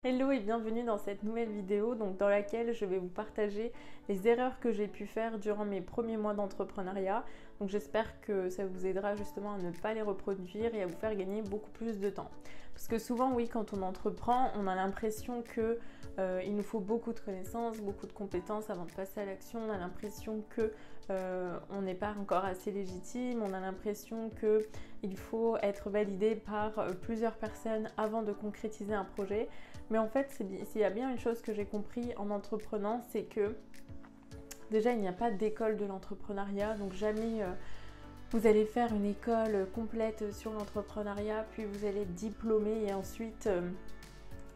Hello et bienvenue dans cette nouvelle vidéo dans laquelle je vais vous partager les erreurs que j'ai pu faire durant mes premiers mois d'entrepreneuriat. Donc j'espère que ça vous aidera justement à ne pas les reproduire et à vous faire gagner beaucoup plus de temps. Parce que souvent oui, quand on entreprend, on a l'impression que il nous faut beaucoup de connaissances, beaucoup de compétences avant de passer à l'action. On a l'impression que on n'est pas encore assez légitime, on a l'impression qu'il faut être validé par plusieurs personnes avant de concrétiser un projet. Mais en fait, s'il y a bien une chose que j'ai compris en entreprenant, c'est que déjà, il n'y a pas d'école de l'entrepreneuriat. Donc jamais vous allez faire une école complète sur l'entrepreneuriat, puis vous allez être diplômé et ensuite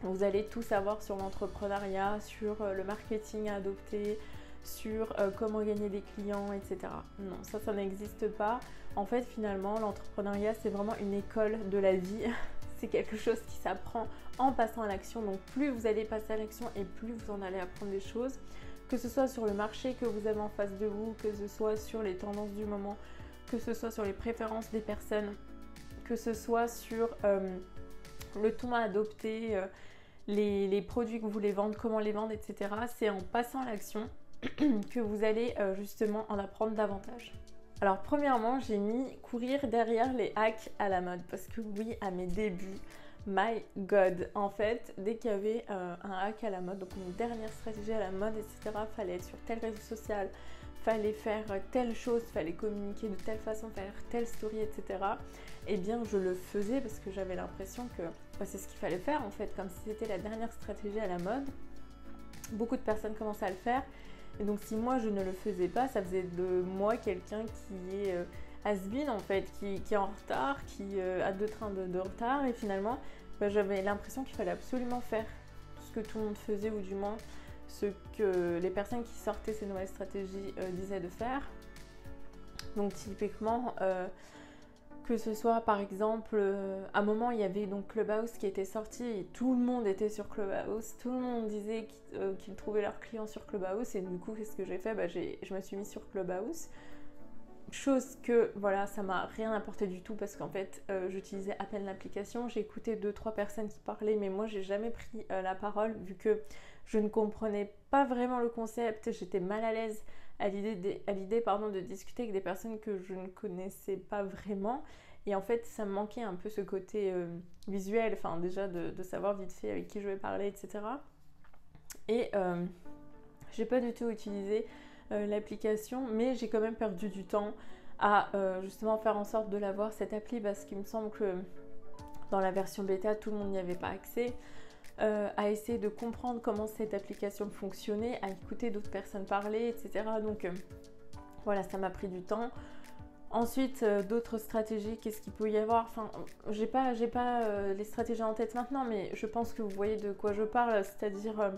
vous allez tout savoir sur l'entrepreneuriat, sur le marketing à adopter, sur comment gagner des clients, etc. Non, ça n'existe pas. En fait, finalement, l'entrepreneuriat, c'est vraiment une école de la vie. C'est quelque chose qui s'apprend en passant à l'action. Donc plus vous allez passer à l'action et plus vous en allez apprendre des choses, que ce soit sur le marché que vous avez en face de vous, que ce soit sur les tendances du moment, que ce soit sur les préférences des personnes, que ce soit sur le ton à adopter, les produits que vous voulez vendre, comment les vendre, etc. C'est en passant à l'action que vous allez justement en apprendre davantage. Alors premièrement, j'ai mis courir derrière les hacks à la mode parce que oui, à mes débuts, my god, en fait, dès qu'il y avait un hack à la mode, donc une dernière stratégie à la mode, etc., fallait être sur tel réseau social, fallait faire telle chose, fallait communiquer de telle façon, faire telle story, etc. Eh bien, je le faisais parce que j'avais l'impression que c'est ce qu'il fallait faire en fait, comme si c'était la dernière stratégie à la mode. Beaucoup de personnes commençaient à le faire. Et donc si moi je ne le faisais pas, ça faisait de moi quelqu'un qui est has-been en fait, qui est en retard, qui a deux trains de retard et finalement j'avais l'impression qu'il fallait absolument faire ce que tout le monde faisait ou du moins ce que les personnes qui sortaient ces nouvelles stratégies disaient de faire. Donc typiquement que ce soit par exemple, à un moment il y avait donc Clubhouse qui était sorti et tout le monde était sur Clubhouse, tout le monde disait qu'ils trouvaient leurs clients sur Clubhouse et du coup qu'est-ce que j'ai fait ? Je me suis mise sur Clubhouse. Chose que voilà, ça m'a rien apporté du tout parce qu'en fait j'utilisais à peine l'application, j'ai écouté 2-3 personnes qui parlaient mais moi j'ai jamais pris la parole vu que je ne comprenais pas vraiment le concept, j'étais mal à l'aise à l'idée de discuter avec des personnes que je ne connaissais pas vraiment et en fait ça me manquait un peu ce côté visuel, enfin déjà de savoir vite fait avec qui je vais parler, etc. Et j'ai pas du tout utilisé l'application mais j'ai quand même perdu du temps à justement faire en sorte de l'avoir cette appli parce qu'il me semble que dans la version bêta tout le monde n'y avait pas accès. À essayer de comprendre comment cette application fonctionnait, à écouter d'autres personnes parler, etc. Donc voilà, ça m'a pris du temps. Ensuite, d'autres stratégies, qu'est-ce qu'il peut y avoir ? Enfin, j'ai pas les stratégies en tête maintenant, mais je pense que vous voyez de quoi je parle, c'est-à-dire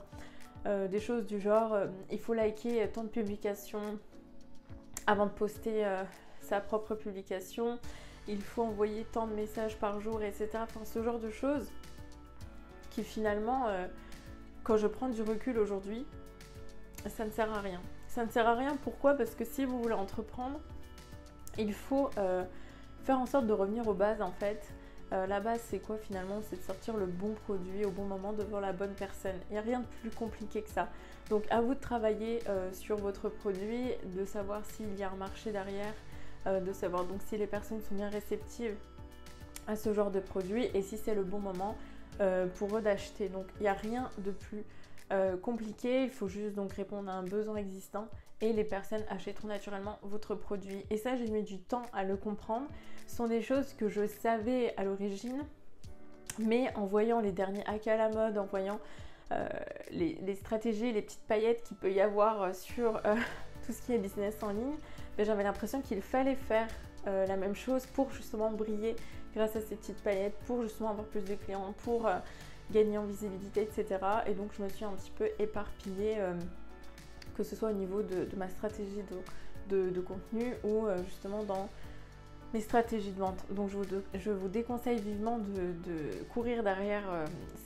des choses du genre, il faut liker tant de publications avant de poster sa propre publication, il faut envoyer tant de messages par jour, etc. Enfin, ce genre de choses qui finalement, quand je prends du recul aujourd'hui, ça ne sert à rien. Ça ne sert à rien, pourquoi ? Parce que si vous voulez entreprendre, il faut faire en sorte de revenir aux bases en fait. La base c'est quoi finalement ? C'est de sortir le bon produit au bon moment devant la bonne personne. Il n'y a rien de plus compliqué que ça. Donc à vous de travailler sur votre produit, de savoir s'il y a un marché derrière, de savoir donc si les personnes sont bien réceptives à ce genre de produit et si c'est le bon moment pour eux d'acheter. Donc il n'y a rien de plus compliqué, il faut juste donc répondre à un besoin existant et les personnes achèteront naturellement votre produit. Et ça, j'ai mis du temps à le comprendre. Ce sont des choses que je savais à l'origine, mais en voyant les derniers hacks à la mode, en voyant les stratégies, les petites paillettes qu'il peut y avoir sur tout ce qui est business en ligne, j'avais l'impression qu'il fallait faire la même chose pour justement briller grâce à ces petites paillettes, pour justement avoir plus de clients, pour gagner en visibilité, etc. Et donc je me suis un petit peu éparpillée, que ce soit au niveau de ma stratégie de contenu ou justement dans mes stratégies de vente. Donc je vous déconseille vivement de courir derrière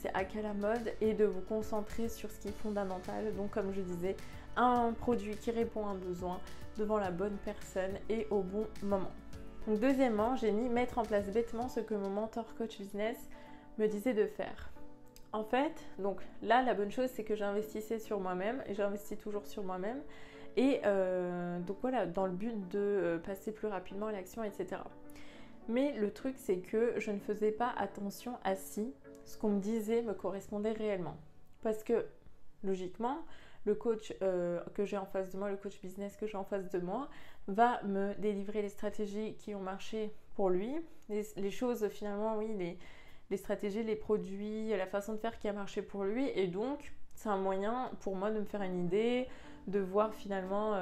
ces hacks à la mode et de vous concentrer sur ce qui est fondamental. Donc comme je disais, un produit qui répond à un besoin devant la bonne personne et au bon moment. Donc deuxièmement, j'ai mis mettre en place bêtement ce que mon mentor coach business me disait de faire. En fait, donc là, la bonne chose, c'est que j'investissais sur moi-même et j'investis toujours sur moi-même. Et donc voilà, dans le but de passer plus rapidement à l'action, etc. Mais le truc, c'est que je ne faisais pas attention à si ce qu'on me disait me correspondait réellement. Parce que, logiquement, le coach que j'ai en face de moi, le coach business que j'ai en face de moi, va me délivrer les stratégies qui ont marché pour lui. Les choses, finalement, oui, les stratégies, les produits, la façon de faire qui a marché pour lui. Et donc, c'est un moyen pour moi de me faire une idée, de voir finalement,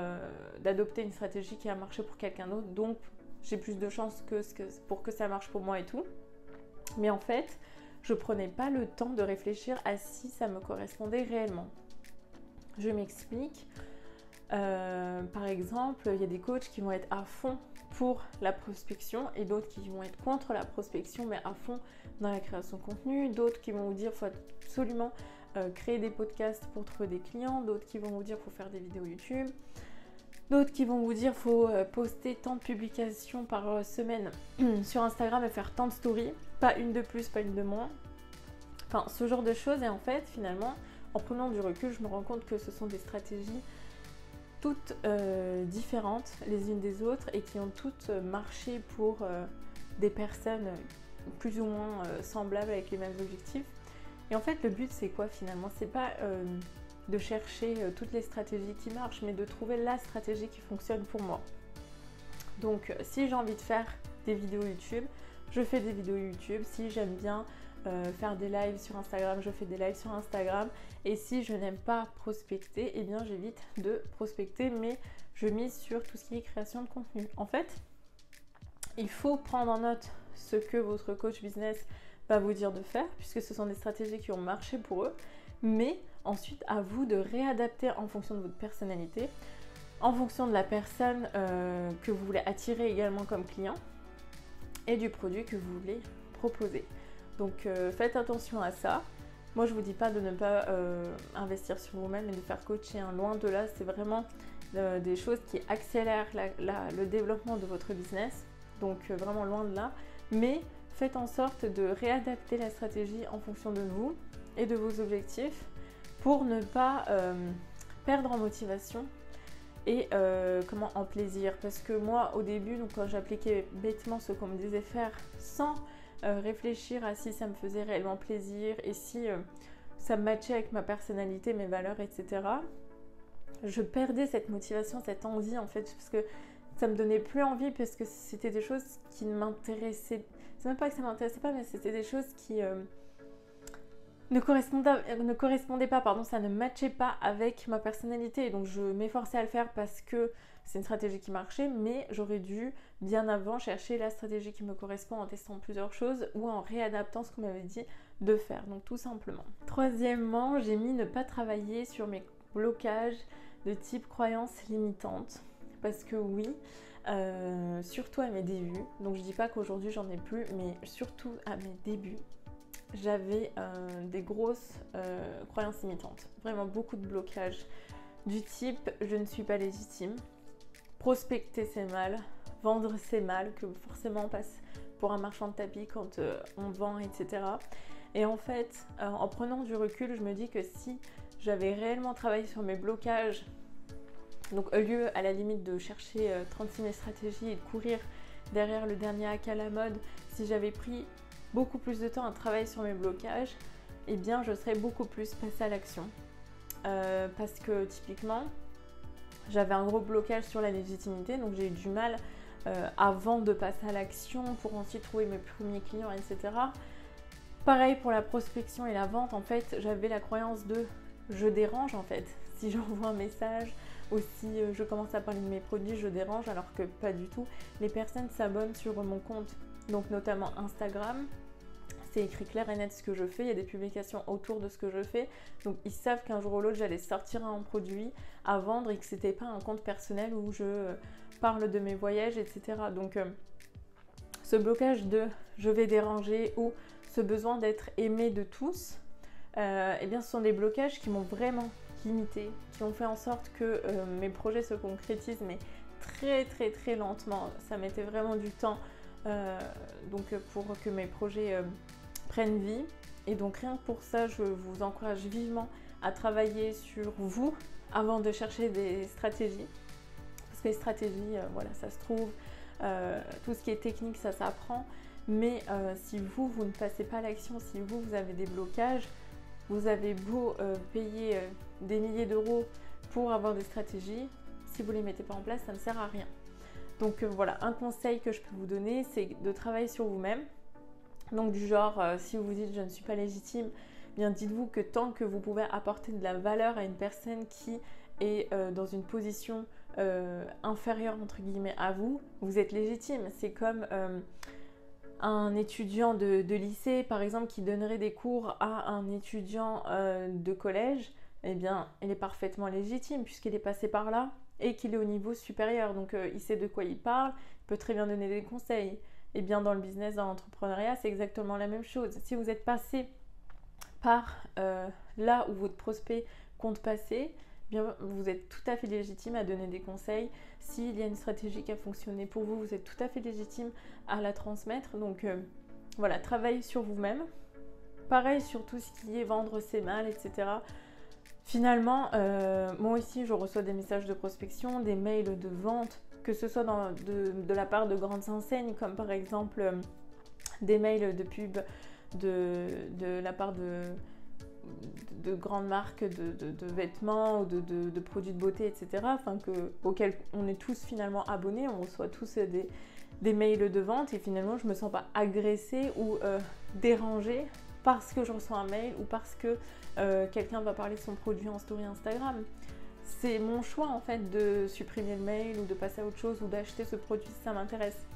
d'adopter une stratégie qui a marché pour quelqu'un d'autre. Donc, j'ai plus de chances pour que ça marche pour moi et tout. Mais en fait, je prenais pas le temps de réfléchir à si ça me correspondait réellement. Je m'explique. Par exemple, il y a des coachs qui vont être à fond pour la prospection et d'autres qui vont être contre la prospection mais à fond dans la création de contenu, d'autres qui vont vous dire qu'il faut absolument créer des podcasts pour trouver des clients, d'autres qui vont vous dire qu'il faut faire des vidéos YouTube, d'autres qui vont vous dire qu'il faut poster tant de publications par semaine sur Instagram et faire tant de stories, pas une de plus, pas une de moins, enfin ce genre de choses. Et en fait finalement, en prenant du recul, je me rends compte que ce sont des stratégies toutes différentes les unes des autres et qui ont toutes marché pour des personnes plus ou moins semblables avec les mêmes objectifs. Et en fait, le but, c'est quoi finalement? C'est pas de chercher toutes les stratégies qui marchent, mais de trouver la stratégie qui fonctionne pour moi. Donc, si j'ai envie de faire des vidéos YouTube, je fais des vidéos YouTube. Si j'aime bien faire des lives sur Instagram, je fais des lives sur Instagram. Et si je n'aime pas prospecter, eh bien j'évite de prospecter, mais je mise sur tout ce qui est création de contenu. En fait, il faut prendre en note ce que votre coach business va vous dire de faire, puisque ce sont des stratégies qui ont marché pour eux, mais ensuite à vous de réadapter en fonction de votre personnalité, en fonction de la personne que vous voulez attirer également comme client et du produit que vous voulez proposer. Donc faites attention à ça. Moi je vous dis pas de ne pas investir sur vous-même et de faire coacher, hein. Loin de là, c'est vraiment des choses qui accélèrent le développement de votre business. Donc vraiment loin de là. Mais faites en sorte de réadapter la stratégie en fonction de vous et de vos objectifs pour ne pas perdre en motivation et en plaisir. Parce que moi au début, donc, quand j'appliquais bêtement ce qu'on me disait faire sans réfléchir à si ça me faisait réellement plaisir et si ça matchait avec ma personnalité, mes valeurs, etc. Je perdais cette motivation, cette envie en fait, parce que ça me donnait plus envie, parce que c'était des choses qui ne m'intéressaient. C'est même pas que ça m'intéressait pas, mais c'était des choses qui ne correspondaient pas, pardon, ça ne matchait pas avec ma personnalité. Et donc je m'efforçais à le faire parce que c'est une stratégie qui marchait, mais j'aurais dû bien avant chercher la stratégie qui me correspond en testant plusieurs choses ou en réadaptant ce qu'on m'avait dit de faire, donc tout simplement. Troisièmement, j'ai mis ne pas travailler sur mes blocages de type croyances limitantes, parce que oui, surtout à mes débuts, donc je dis pas qu'aujourd'hui j'en ai plus, mais surtout à mes débuts, j'avais des grosses croyances limitantes, vraiment beaucoup de blocages du type je ne suis pas légitime, prospecter c'est mal, vendre c'est mal, que forcément on passe pour un marchand de tapis quand on vend, etc. Et en fait, en prenant du recul, je me dis que si j'avais réellement travaillé sur mes blocages, donc au lieu à la limite de chercher 36 000 stratégies et de courir derrière le dernier hack à la mode, si j'avais pris beaucoup plus de temps à travailler sur mes blocages, eh bien je serais beaucoup plus passée à l'action. Parce que typiquement, j'avais un gros blocage sur la légitimité, donc j'ai eu du mal avant de passer à l'action pour ensuite trouver mes premiers clients, etc. Pareil pour la prospection et la vente, en fait, j'avais la croyance de je dérange en fait. Si j'envoie un message ou si je commence à parler de mes produits, je dérange, alors que pas du tout. Les personnes s'abonnent sur mon compte, donc notamment Instagram. C'est écrit clair et net ce que je fais, il y a des publications autour de ce que je fais, donc ils savent qu'un jour ou l'autre j'allais sortir un produit à vendre et que c'était pas un compte personnel où je parle de mes voyages, etc. Donc ce blocage de je vais déranger ou ce besoin d'être aimé de tous, eh bien ce sont des blocages qui m'ont vraiment limité, qui ont fait en sorte que mes projets se concrétisent, mais très très très lentement. Ça mettait vraiment du temps donc pour que mes projets prennent vie Et donc rien que pour ça, je vous encourage vivement à travailler sur vous avant de chercher des stratégies. Parce que les stratégies, voilà, ça se trouve, tout ce qui est technique, ça s'apprend. Mais si vous ne passez pas à l'action, si vous avez des blocages, vous avez beau payer des milliers d'euros pour avoir des stratégies, si vous ne les mettez pas en place, ça ne sert à rien. Donc voilà, un conseil que je peux vous donner, c'est de travailler sur vous-même. Donc du genre, si vous vous dites je ne suis pas légitime, bien dites-vous que tant que vous pouvez apporter de la valeur à une personne qui est dans une position inférieure entre guillemets à vous, vous êtes légitime. C'est comme un étudiant de lycée par exemple qui donnerait des cours à un étudiant de collège, eh bien il est parfaitement légitime puisqu'il est passé par là et qu'il est au niveau supérieur. Donc il sait de quoi il parle, il peut très bien donner des conseils. Et bien dans le business, dans l'entrepreneuriat, c'est exactement la même chose. Si vous êtes passé par là où votre prospect compte passer, bien vous êtes tout à fait légitime à donner des conseils. S'il y a une stratégie qui a fonctionné pour vous, vous êtes tout à fait légitime à la transmettre. Donc voilà, travaillez sur vous-même. Pareil sur tout ce qui est vendre ses mal, etc. Finalement, moi aussi, je reçois des messages de prospection, des mails de vente, que ce soit de la part de grandes enseignes, comme par exemple des mails de pub de la part de grandes marques de vêtements ou de produits de beauté, etc. Enfin, auxquels on est tous finalement abonnés, on reçoit tous des mails de vente et finalement je ne me sens pas agressée ou dérangée parce que je reçois un mail ou parce que quelqu'un va parler de son produit en story Instagram. C'est mon choix en fait de supprimer le mail ou de passer à autre chose ou d'acheter ce produit si ça m'intéresse.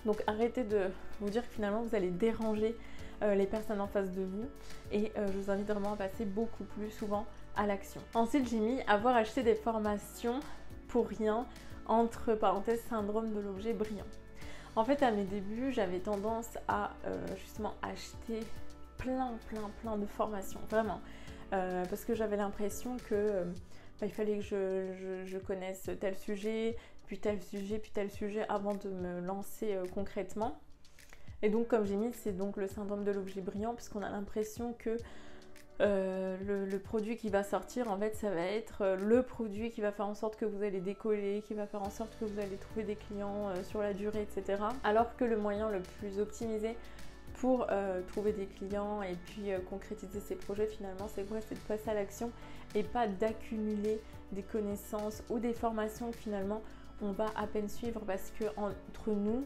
Donc arrêtez de vous dire que finalement vous allez déranger les personnes en face de vous et je vous invite vraiment à passer beaucoup plus souvent à l'action. Ensuite j'ai mis avoir acheté des formations pour rien, entre parenthèses syndrome de l'objet brillant. En fait à mes débuts j'avais tendance à justement acheter plein de formations, vraiment, parce que j'avais l'impression que il fallait que je connaisse tel sujet, puis tel sujet avant de me lancer concrètement. Et donc comme j'ai mis, c'est donc le syndrome de l'objet brillant, puisqu'on a l'impression que le produit qui va sortir, en fait, ça va être le produit qui va faire en sorte que vous allez décoller, qui va faire en sorte que vous allez trouver des clients sur la durée, etc. Alors que le moyen le plus optimisé pour trouver des clients et puis concrétiser ses projets, finalement, c'est quoi? C'est de passer à l'action et pas d'accumuler des connaissances ou des formations que finalement on va à peine suivre, parce que entre nous,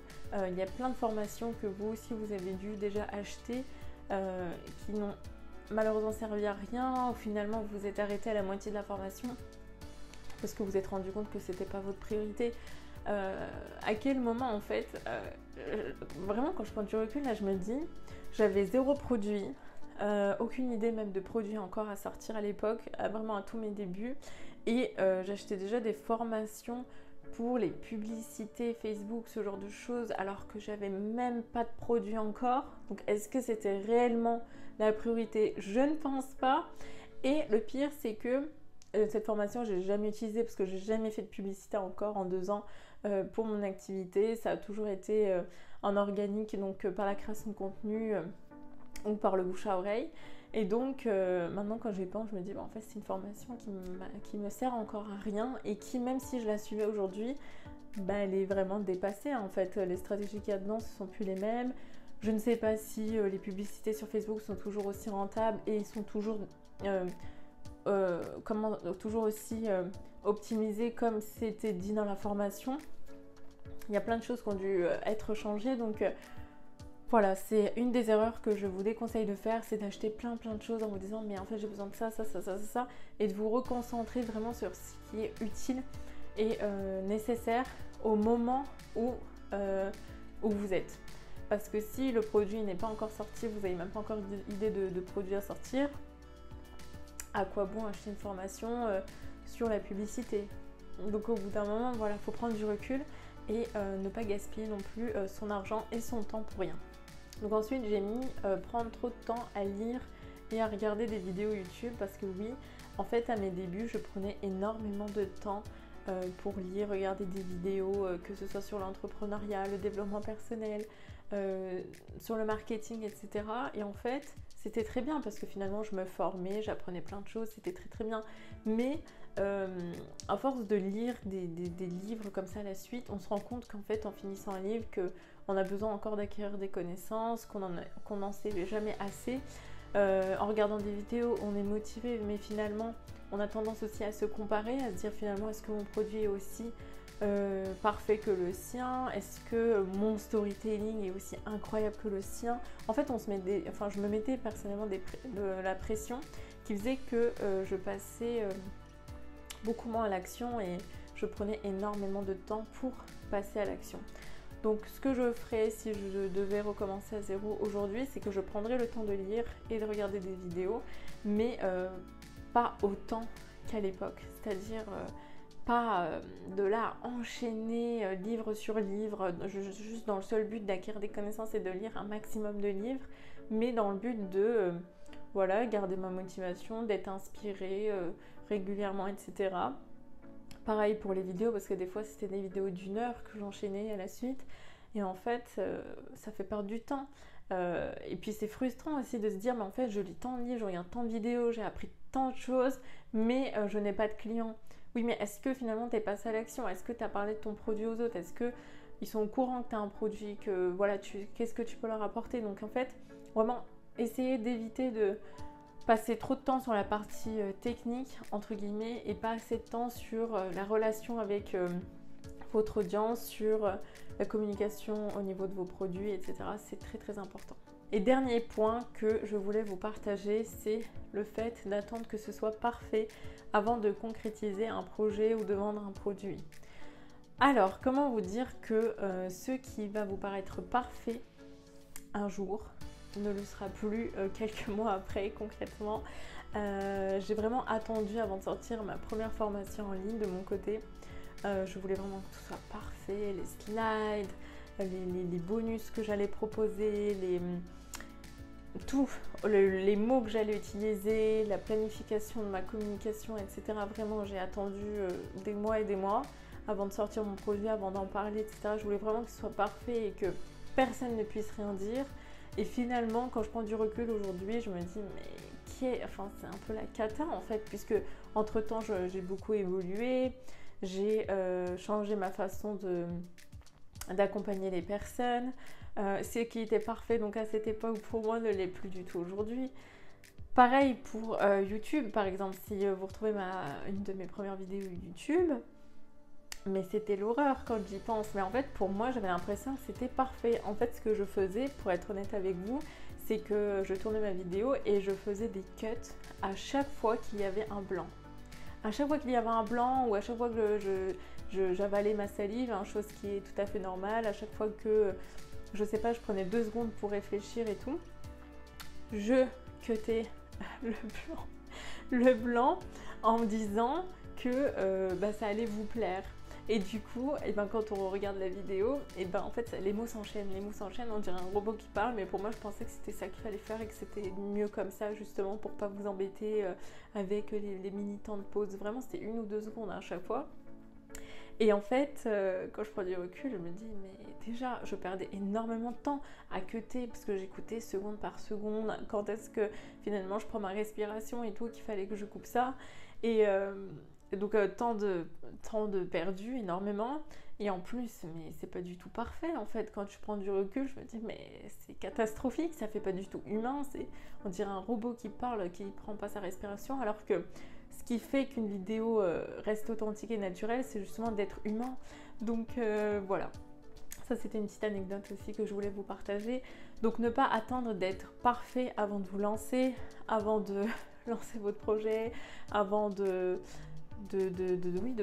il y a plein de formations que vous aussi vous avez dû déjà acheter qui n'ont malheureusement servi à rien, ou finalement vous vous êtes arrêté à la moitié de la formation parce que vous vous êtes rendu compte que c'était pas votre priorité. À quel moment en fait, vraiment quand je prends du recul là, je me dis, j'avais zéro produit, aucune idée même de produit encore à sortir à l'époque, vraiment à tous mes débuts, et j'achetais déjà des formations pour les publicités Facebook, ce genre de choses, alors que j'avais même pas de produit encore. Donc est-ce que c'était réellement la priorité? Je ne pense pas. Et le pire, c'est que cette formation, je l'ai jamais utilisée parce que j'ai jamais fait de publicité encore en 2 ans pour mon activité. Ça a toujours été en organique, donc par la création de contenu ou par le bouche à oreille. Et donc maintenant quand j'y pense, je me dis en fait c'est une formation qui me sert encore à rien et qui, même si je la suivais aujourd'hui, elle est vraiment dépassée en fait. Les stratégies qu'il y a dedans, ce sont plus les mêmes. Je ne sais pas si les publicités sur Facebook sont toujours aussi rentables et sont toujours toujours aussi optimisées comme c'était dit dans la formation. Il y a plein de choses qui ont dû être changées, donc voilà, c'est une des erreurs que je vous déconseille de faire, c'est d'acheter plein de choses en vous disant mais en fait j'ai besoin de ça, et de vous reconcentrer vraiment sur ce qui est utile et nécessaire au moment où vous êtes. Parce que si le produit n'est pas encore sorti, vous n'avez même pas encore d'idée de produit à sortir, à quoi bon acheter une formation sur la publicité? Donc au bout d'un moment, voilà, il faut prendre du recul et ne pas gaspiller non plus son argent et son temps pour rien. Donc ensuite j'ai mis prendre trop de temps à lire et à regarder des vidéos YouTube, parce que oui, en fait à mes débuts je prenais énormément de temps pour lire, regarder des vidéos, que ce soit sur l'entrepreneuriat, le développement personnel, sur le marketing, etc. Et en fait, c'était très bien parce que finalement, je me formais, j'apprenais plein de choses, c'était très très bien. Mais à force de lire des livres comme ça à la suite, on se rend compte qu'en fait, en finissant un livre, qu'on a besoin encore d'acquérir des connaissances, qu'on n'en sait jamais assez. En regardant des vidéos, on est motivé, mais finalement, on a tendance aussi à se comparer, à se dire finalement, est-ce que mon produit est aussi parfait que le sien? Est-ce que mon storytelling est aussi incroyable que le sien? En fait, je me mettais personnellement de la pression qui faisait que je passais beaucoup moins à l'action et je prenais énormément de temps pour passer à l'action. Donc ce que je ferais si je devais recommencer à zéro aujourd'hui, c'est que je prendrais le temps de lire et de regarder des vidéos, mais pas autant qu'à l'époque. C'est-à-dire pas de là enchaîner livre sur livre, juste dans le seul but d'acquérir des connaissances et de lire un maximum de livres, mais dans le but de voilà, garder ma motivation, d'être inspirée régulièrement, etc. Pareil pour les vidéos, parce que des fois c'était des vidéos d'1 heure que j'enchaînais à la suite, et en fait ça fait perdre du temps. Et puis c'est frustrant aussi de se dire mais en fait je lis tant de livres, je regarde tant de vidéos, j'ai appris tant de choses, mais je n'ai pas de clients. Oui, mais est-ce que finalement tu es passé à l'action? Est-ce que tu as parlé de ton produit aux autres? Est-ce qu'ils sont au courant que tu as un produit, que voilà, qu'est-ce que tu peux leur apporter? Donc en fait, vraiment essayer d'éviter de passer trop de temps sur la partie technique, entre guillemets, et pas assez de temps sur la relation avec votre audience, sur la communication au niveau de vos produits, etc. C'est très très important. Et dernier point que je voulais vous partager, c'est le fait d'attendre que ce soit parfait avant de concrétiser un projet ou de vendre un produit. Alors, comment vous dire que ce qui va vous paraître parfait un jour ne le sera plus quelques mois après concrètement. J'ai vraiment attendu avant de sortir ma première formation en ligne de mon côté. Je voulais vraiment que tout soit parfait, les slides, les bonus que j'allais proposer, les mots que j'allais utiliser, la planification de ma communication, etc. Vraiment, j'ai attendu des mois et des mois avant de sortir mon produit, avant d'en parler, etc. Je voulais vraiment que ce soit parfait et que personne ne puisse rien dire. Et finalement, quand je prends du recul aujourd'hui, je me dis mais c'est un peu la cata en fait, puisque entre temps j'ai beaucoup évolué, j'ai changé ma façon d'accompagner les personnes. Ce qui était parfait donc à cette époque pour moi ne l'est plus du tout aujourd'hui. Pareil pour YouTube par exemple, si vous retrouvez une de mes premières vidéos YouTube, mais c'était l'horreur quand j'y pense. Mais en fait pour moi j'avais l'impression que c'était parfait. En fait ce que je faisais, pour être honnête avec vous, c'est que je tournais ma vidéo et je faisais des cuts à chaque fois qu'il y avait un blanc. À chaque fois qu'il y avait un blanc ou à chaque fois que j'avalais ma salive, chose qui est tout à fait normale, à chaque fois que je sais pas, je prenais 2 secondes pour réfléchir et tout, je cutais le blanc en me disant que ça allait vous plaire. Et du coup, quand on regarde la vidéo, en fait les mots s'enchaînent, on dirait un robot qui parle, mais pour moi je pensais que c'était ça qu'il fallait faire et que c'était mieux comme ça justement pour pas vous embêter avec les mini temps de pause. Vraiment c'était 1 ou 2 secondes à chaque fois. Et en fait, quand je prends du recul, je me dis, mais déjà, je perdais énormément de temps à cutter parce que j'écoutais seconde par seconde. Quand est-ce que finalement je prends ma respiration et tout, qu'il fallait que je coupe ça. Et donc, tant de perdu, énormément. Et en plus, mais c'est pas du tout parfait en fait. Quand je prends du recul, je me dis, mais c'est catastrophique, ça fait pas du tout humain. On dirait un robot qui parle, qui prend pas sa respiration, alors que ce qui fait qu'une vidéo reste authentique et naturelle, c'est justement d'être humain. Donc voilà, ça c'était une petite anecdote aussi que je voulais vous partager. Donc ne pas attendre d'être parfait avant de vous lancer, avant de lancer votre projet, avant de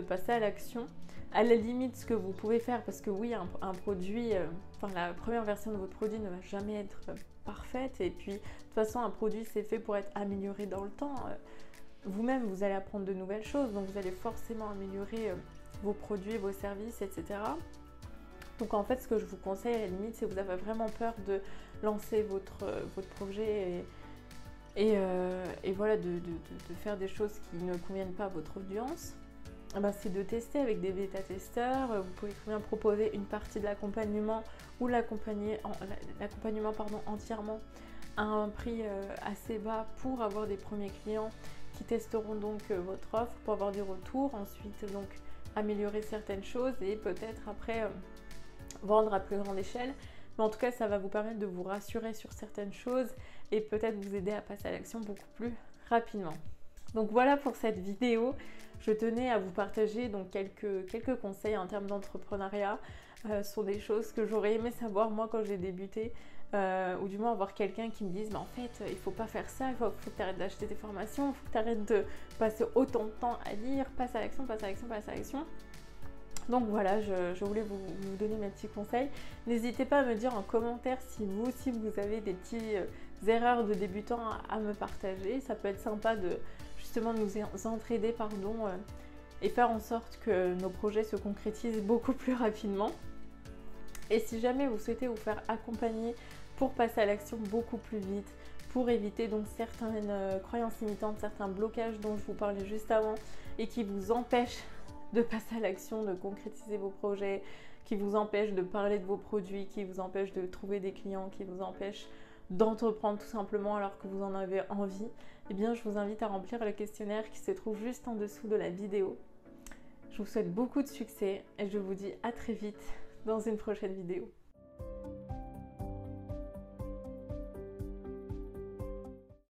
passer à l'action. À la limite, ce que vous pouvez faire, parce que oui, un produit, la première version de votre produit ne va jamais être parfaite. Et puis de toute façon, un produit c'est fait pour être amélioré dans le temps. Vous-même, vous allez apprendre de nouvelles choses, donc vous allez forcément améliorer vos produits, vos services, etc. Donc en fait, ce que je vous conseille à la limite, c'est que vous avez vraiment peur de lancer votre projet et voilà, de faire des choses qui ne conviennent pas à votre audience. c'est de tester avec des bêta-testeurs. Vous pouvez très bien proposer une partie de l'accompagnement ou l'accompagnement entièrement à un prix assez bas pour avoir des premiers clients qui testeront donc votre offre pour avoir des retours. Ensuite, donc améliorer certaines choses et peut-être après vendre à plus grande échelle. Mais en tout cas, ça va vous permettre de vous rassurer sur certaines choses et peut-être vous aider à passer à l'action beaucoup plus rapidement. Donc voilà pour cette vidéo. Je tenais à vous partager donc quelques conseils en termes d'entrepreneuriat. Ce sont des choses que j'aurais aimé savoir moi quand j'ai débuté. Ou du moins avoir quelqu'un qui me dise en fait il faut pas faire ça, il faut que tu arrêtes d'acheter des formations, il faut que tu arrêtes de passer autant de temps à lire, passe à l'action, passe à l'action, passe à l'action. Donc voilà, je voulais vous donner mes petits conseils. N'hésitez pas à me dire en commentaire si vous aussi vous avez des petites erreurs de débutants à me partager. Ça peut être sympa de justement nous entraider et faire en sorte que nos projets se concrétisent beaucoup plus rapidement. Et si jamais vous souhaitez vous faire accompagner pour passer à l'action beaucoup plus vite, pour éviter donc certaines croyances limitantes, certains blocages dont je vous parlais juste avant et qui vous empêchent de passer à l'action, de concrétiser vos projets, qui vous empêchent de parler de vos produits, qui vous empêchent de trouver des clients, qui vous empêchent d'entreprendre tout simplement alors que vous en avez envie, eh bien je vous invite à remplir le questionnaire qui se trouve juste en dessous de la vidéo. Je vous souhaite beaucoup de succès et je vous dis à très vite dans une prochaine vidéo.